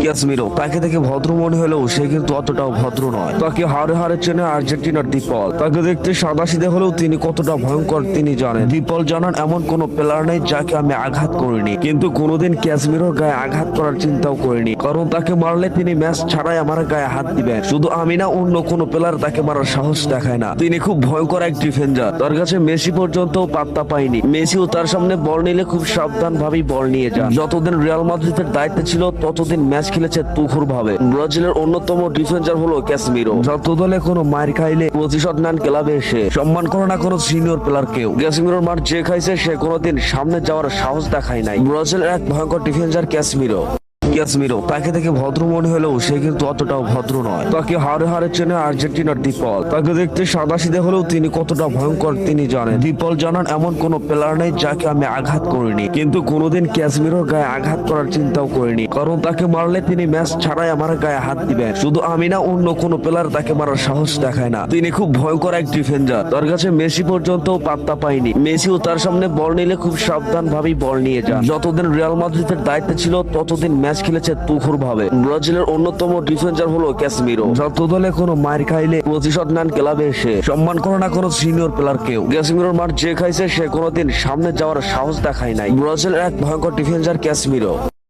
Casemiro তাকে দেখে ভদ্র মনে হলেও সে কিন্তু অতটাও ভদ্র নয়। তাকে হারে হারে চেনে আর্জেন্টিনার ডিপল। তাকে দেখতে সাদাসিধে হলেও তিনি কতটা ভয়ঙ্কর তিনি জানেন। ডিপল জানান এমন কোন প্লেয়ার নেই যাকে আমি আঘাত করিনি, কিন্তু কোনোদিন ক্যাসমিরোর গায়ে আঘাত করার চিন্তাও করিনি, কারণ তাকে মারলে তিনি ম্যাচ ছাড়াই আমার গায়ে হাত দিবেন। শুধু আমি না, অন্য কোনো প্লেয়ার তাকে মারার সাহস দেখায় না। তিনি খুব ভয়ঙ্কর এক ডিফেন্ডার। তার কাছে মেসি পর্যন্ত পাত্তা পায়নি। মেসিও তার সামনে বল নিলে খুব সাবধান ভাবেই বল নিয়ে যান। যতদিন রিয়াল মাদ্রিদের দায়িত্বে ছিল ততদিন ম্যাচ খেলেছে তুখুর ভাবে। ব্রাজিলের অন্যতম ডিফেন্ডার হলো ক্যাসমিরো। যত দলে কোনো মার খাইলে প্রতিশোধ নেন ক্লাবে এসে। সম্মান করে না কোনো সিনিয়র প্লেয়ার কেউ। ক্যাসমিরোর মার যে খাইছে সে কোনোদিন সামনে যাওয়ার সাহস দেখায় নাই। ব্রাজিলের এক ভয়ঙ্কর ডিফেন্ডার ক্যাসমিরো। ক্যাসমিরো তাকে দেখে ভদ্র মনে হলেও সে কিন্তু অতটাও ভদ্র নয়। তাকে হারে হারে চেনে আর্জেন্টিনার ডিপল। তাকে দেখতে সাদাসিধে হলেও তিনি কতটা ভয়ঙ্কর তিনি জানেন। ডিপল জানান এমন কোন প্লেয়ার নেই যাকে আমি আঘাত করিনি, কিন্তু কোনোদিন ক্যাসমিরোর গায়ে আঘাত করার চিন্তাও করিনি, কারণ তাকে মারলে তিনি ম্যাচ ছাড়াই আমার গায়ে হাত দিবেন। শুধু আমি না, অন্য কোনো প্লেয়ার তাকে মারার সাহস দেখায় না। তিনি খুব ভয়ঙ্কর এক ডিফেন্ডার। তার কাছে মেসি পর্যন্ত পাত্তা পায়নি। মেসিও তার সামনে বল নিলে খুব সাবধান ভাবেই বল নিয়ে যান। যতদিন রিয়াল মাদ্রিদের দায়িত্বে ছিল ততদিন ম্যাচ খেলেছে তুখুর ভাবে। ব্রাজিলের অন্যতম ডিফেন্ডার হলো ক্যাসমিরো। যত দলে কোনো মার খাইলে প্রতিশোধ নেন ক্লাবে এসে। সম্মান করে না কোনো সিনিয়র প্লেয়ার কেউ। ক্যাসমিরোর মার যে খাইছে সে কোনোদিন সামনে যাওয়ার সাহস দেখায় নাই। ব্রাজিলের এক ভয়ঙ্কর ডিফেন্ডার ক্যাসমিরো।